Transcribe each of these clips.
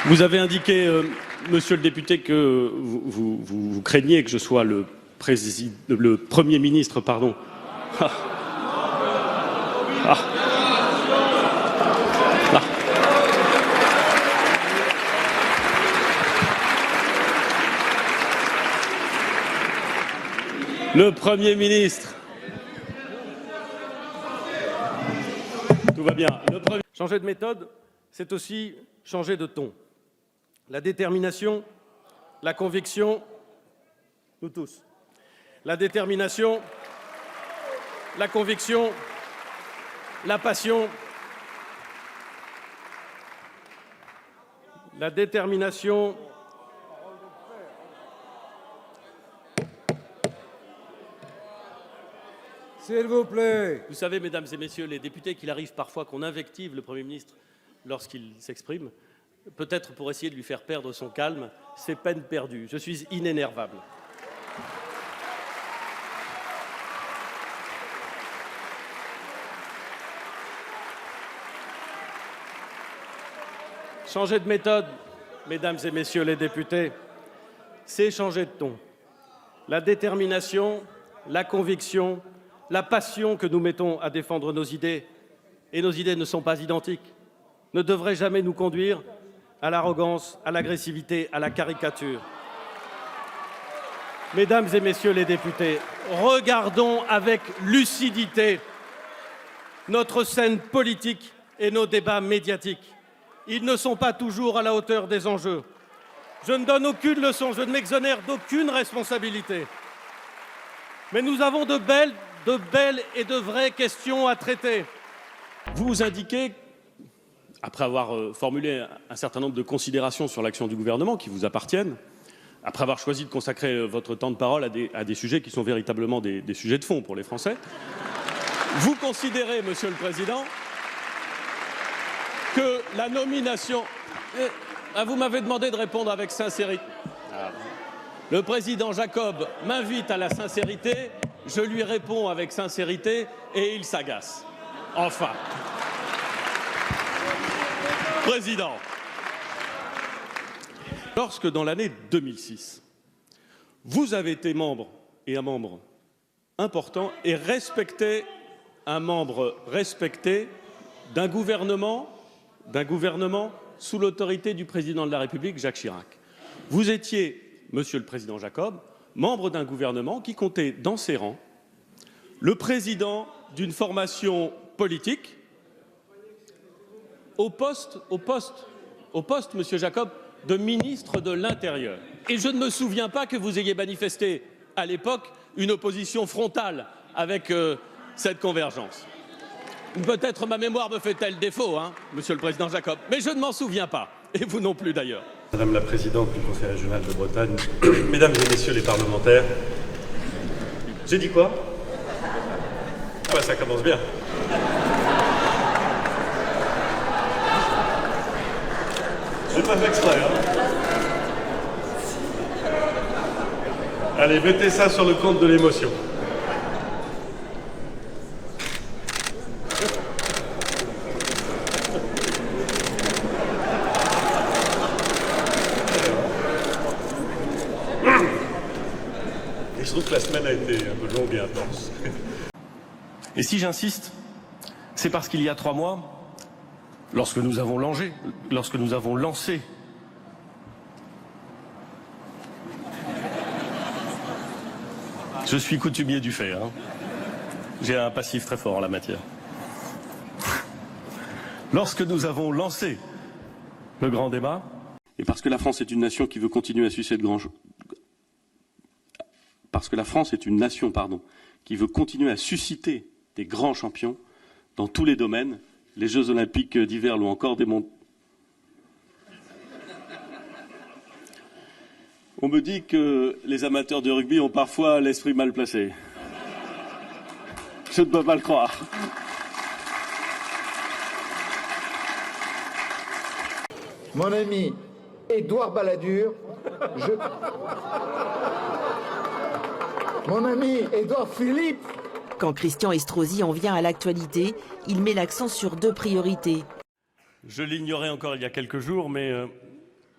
Vous avez indiqué, monsieur le député, que vous craignez que je sois le Premier ministre, pardon. Ah. Ah. Ah. Le Premier ministre. Tout va bien. Changer de méthode, c'est aussi changer de ton. La détermination, la conviction, nous tous. La détermination, la conviction, la passion, la détermination, s'il vous plaît. Vous savez, mesdames et messieurs les députés, qu'il arrive parfois qu'on invective le Premier ministre lorsqu'il s'exprime, peut-être pour essayer de lui faire perdre son calme. C'est peine perdue. Je suis inénervable. Changer de méthode, mesdames et messieurs les députés, c'est changer de ton. La détermination, la conviction, la passion que nous mettons à défendre nos idées, et nos idées ne sont pas identiques, ne devraient jamais nous conduire à l'arrogance, à l'agressivité, à la caricature. Mesdames et messieurs les députés, regardons avec lucidité notre scène politique et nos débats médiatiques. Ils ne sont pas toujours à la hauteur des enjeux. Je ne donne aucune leçon, je ne m'exonère d'aucune responsabilité. Mais nous avons de belles et de vraies questions à traiter. Vous indiquez, après avoir formulé un certain nombre de considérations sur l'action du gouvernement qui vous appartiennent, après avoir choisi de consacrer votre temps de parole à des sujets qui sont véritablement des sujets de fond pour les Français, vous considérez, Monsieur le Président, que la nomination... Vous m'avez demandé de répondre avec sincérité. Le président Jacob m'invite à la sincérité, je lui réponds avec sincérité et il s'agace. Enfin. Président, lorsque dans l'année 2006, vous avez été membre, et un membre important, et respecté, un membre respecté d'un gouvernement sous l'autorité du président de la République, Jacques Chirac. Vous étiez, monsieur le président Jacob, membre d'un gouvernement qui comptait dans ses rangs le président d'une formation politique au poste, monsieur Jacob, de ministre de l'Intérieur. Et je ne me souviens pas que vous ayez manifesté à l'époque une opposition frontale avec cette convergence. Peut-être ma mémoire me fait-elle défaut, monsieur le président Jacob, mais je ne m'en souviens pas, et vous non plus d'ailleurs. Madame la Présidente du Conseil régional de Bretagne, Mesdames et Messieurs les parlementaires, j'ai dit quoi? Ah bah ça commence bien. J'ai pas fait exprès, Allez, mettez ça sur le compte de l'émotion. Je trouve que la semaine a été un peu longue et intense. Et si j'insiste, c'est parce qu'il y a 3 mois, lorsque nous avons lancé, je suis coutumier du fait, j'ai un passif très fort en la matière. Lorsque nous avons lancé le grand débat, et parce que la France est une nation qui veut continuer à susciter de grands... Parce que la France est une nation, qui veut continuer à susciter des grands champions dans tous les domaines. Les Jeux Olympiques d'hiver l'ont encore démontré. On me dit que les amateurs de rugby ont parfois l'esprit mal placé. Je ne peux pas le croire. Mon ami Édouard Balladur, Mon ami Édouard Philippe. Quand Christian Estrosi en vient à l'actualité, il met l'accent sur 2 priorités. Je l'ignorais encore il y a quelques jours, mais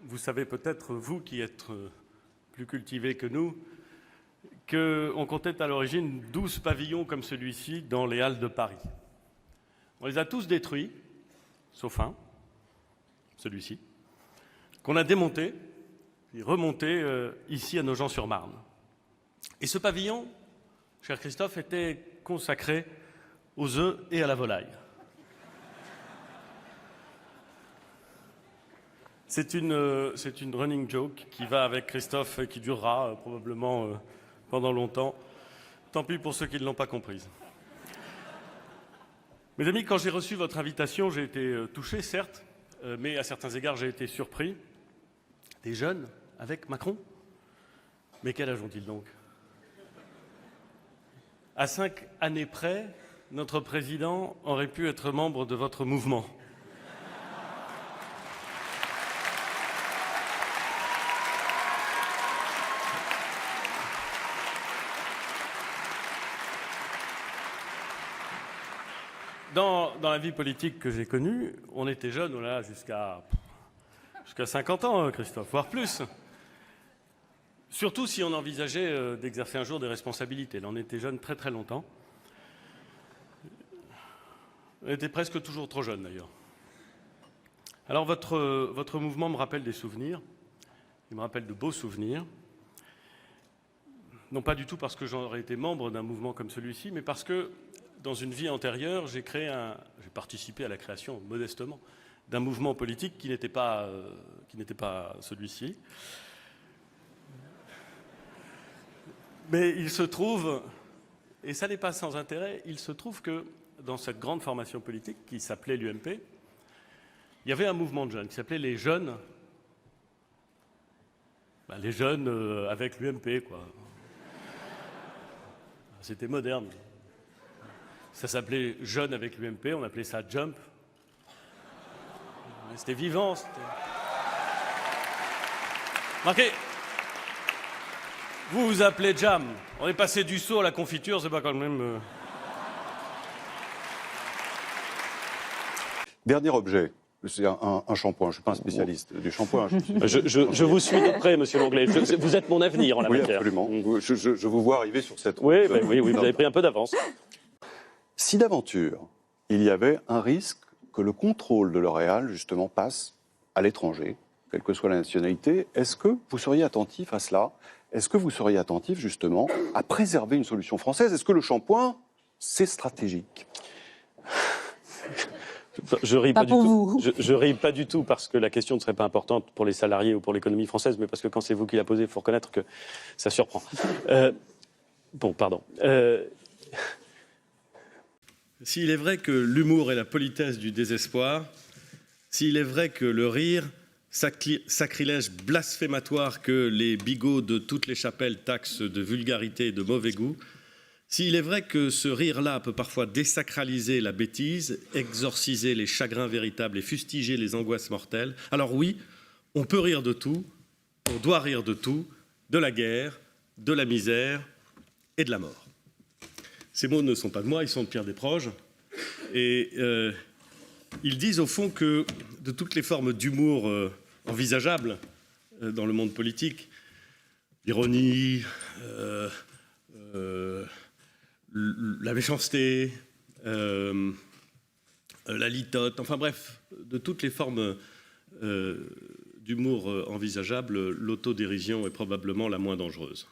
vous savez peut-être, vous qui êtes plus cultivés que nous, qu'on comptait à l'origine 12 pavillons comme celui-ci dans les Halles de Paris. On les a tous détruits, sauf un, celui-ci, qu'on a démonté, puis remonté ici à Nogent-sur-Marne. Et ce pavillon, cher Christophe, était consacré aux œufs et à la volaille. C'est une running joke qui va avec Christophe et qui durera probablement pendant longtemps. Tant pis pour ceux qui ne l'ont pas comprise. Mes amis, quand j'ai reçu votre invitation, j'ai été touché, certes, mais à certains égards, j'ai été surpris. Des jeunes avec Macron? Mais quel âge ont-ils donc? À 5 années près, notre président aurait pu être membre de votre mouvement. Dans la vie politique que j'ai connue, on était jeunes, voilà, jusqu'à 50 ans, Christophe, voire plus. Surtout si on envisageait d'exercer un jour des responsabilités. Là, on était jeunes très très longtemps. On était presque toujours trop jeunes, d'ailleurs. Alors, votre mouvement me rappelle des souvenirs. Il me rappelle de beaux souvenirs. Non pas du tout parce que j'aurais été membre d'un mouvement comme celui-ci, mais parce que, dans une vie antérieure, j'ai participé à la création, modestement, d'un mouvement politique qui n'était pas celui-ci. Mais il se trouve, et ça n'est pas sans intérêt, il se trouve que dans cette grande formation politique qui s'appelait l'UMP, il y avait un mouvement de jeunes qui s'appelait les jeunes. Les jeunes avec l'UMP, quoi. C'était moderne. Ça s'appelait Jeunes avec l'UMP, on appelait ça Jump. C'était vivant. Marquez, vous vous appelez Jam. On est passé du seau à la confiture, c'est pas quand même... Dernier objet, c'est un shampoing. Je ne suis pas un spécialiste du shampoing. Je vous suis de près, monsieur Longley. Vous êtes mon avenir en la matière. Oui, absolument. Je vous vois arriver sur cette... Oui, vous avez pris un peu d'avance. Si d'aventure, il y avait un risque que le contrôle de L'Oréal, justement, passe à l'étranger, quelle que soit la nationalité, est-ce que vous seriez attentif à cela? Est-ce que vous seriez attentif, justement, à préserver une solution française? Est-ce que le shampoing, c'est stratégique? Je ris pas du tout. Je ris pas du tout parce que la question ne serait pas importante pour les salariés ou pour l'économie française, mais parce que quand c'est vous qui la posez, il faut reconnaître que ça surprend. Bon, pardon. S'il est vrai que l'humour est la politesse du désespoir, s'il est vrai que le rire, sacrilège blasphématoire que les bigots de toutes les chapelles taxent de vulgarité et de mauvais goût, s'il est vrai que ce rire-là peut parfois désacraliser la bêtise, exorciser les chagrins véritables et fustiger les angoisses mortelles, alors oui, on peut rire de tout, on doit rire de tout, de la guerre, de la misère et de la mort. Ces mots ne sont pas de moi, ils sont de Pierre Desproges. Et ils disent au fond que de toutes les formes d'humour envisageables dans le monde politique, l'ironie, la méchanceté, la litote, enfin bref, de toutes les formes d'humour envisageables, l'autodérision est probablement la moins dangereuse.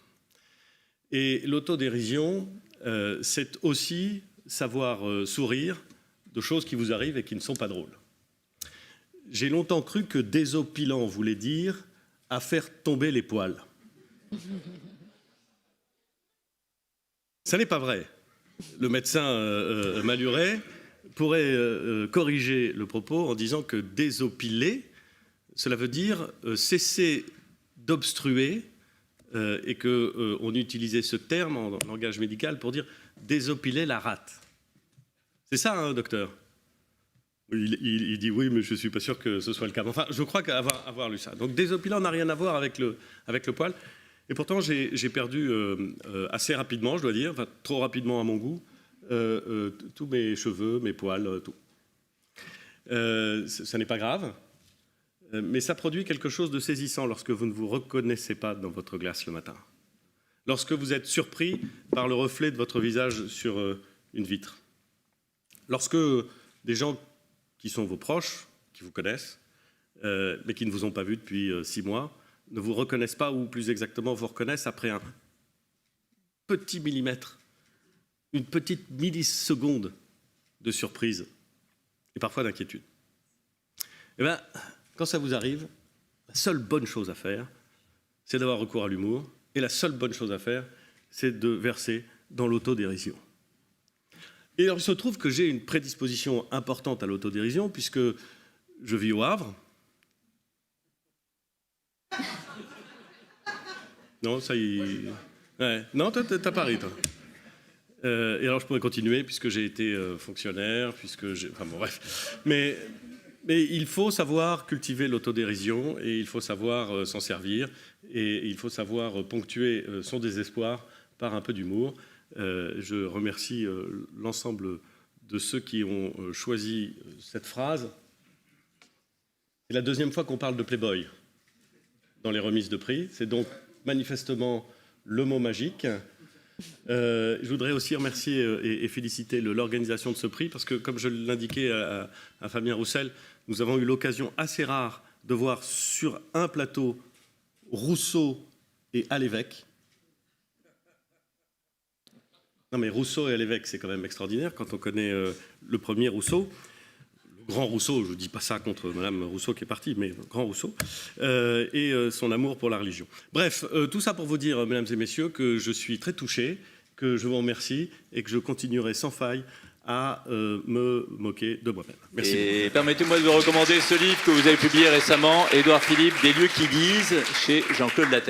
Et l'autodérision, c'est aussi savoir sourire de choses qui vous arrivent et qui ne sont pas drôles. J'ai longtemps cru que désopilant voulait dire à faire tomber les poils. Ça n'est pas vrai. Le médecin Maluret pourrait corriger le propos en disant que désopiler, cela veut dire cesser d'obstruer et qu'on utilisait ce terme en langage médical pour dire désopiler la rate. C'est ça, hein, docteur? Il dit oui, mais je ne suis pas sûr que ce soit le cas. Enfin, je crois qu'avoir lu ça. Donc désopilant n'a rien à voir avec le poil. Et pourtant, j'ai perdu assez rapidement, je dois dire, enfin trop rapidement à mon goût, tous mes cheveux, mes poils, tout. Ça n'est pas grave. Mais ça produit quelque chose de saisissant lorsque vous ne vous reconnaissez pas dans votre glace le matin. Lorsque vous êtes surpris par le reflet de votre visage sur une vitre. Lorsque des gens qui sont vos proches, qui vous connaissent, mais qui ne vous ont pas vu depuis 6 mois, ne vous reconnaissent pas, ou plus exactement vous reconnaissent après un petit millimètre, une petite milliseconde de surprise et parfois d'inquiétude. Eh bien, quand ça vous arrive, la seule bonne chose à faire, c'est d'avoir recours à l'humour, et la seule bonne chose à faire, c'est de verser dans l'autodérision. Et alors, il se trouve que j'ai une prédisposition importante à l'autodérision, puisque je vis au Havre. Non, ça y... Ouais. Non, t'as Paris, toi. Et alors, je pourrais continuer, puisque j'ai été fonctionnaire, puisque j'ai... Enfin bon, bref. Mais il faut savoir cultiver l'autodérision, et il faut savoir s'en servir, et il faut savoir ponctuer son désespoir par un peu d'humour. Je remercie l'ensemble de ceux qui ont choisi cette phrase. C'est la deuxième fois qu'on parle de Playboy dans les remises de prix. C'est donc manifestement le mot magique. Je voudrais aussi remercier et féliciter l'organisation de ce prix, parce que, comme je l'indiquais à Fabien Roussel, nous avons eu l'occasion assez rare de voir sur un plateau Rousseau et Alévèque. Non mais Rousseau et Alévèque, c'est quand même extraordinaire quand on connaît le premier Rousseau. Le grand Rousseau, je ne dis pas ça contre Madame Rousseau qui est partie, mais le grand Rousseau, et son amour pour la religion. Bref, tout ça pour vous dire, mesdames et messieurs, que je suis très touché, que je vous remercie et que je continuerai sans faille à me moquer de moi-même. Merci. Et permettez-moi de vous recommander ce livre que vous avez publié récemment, Édouard Philippe, Des lieux qui disent, chez Jean-Claude Lattès.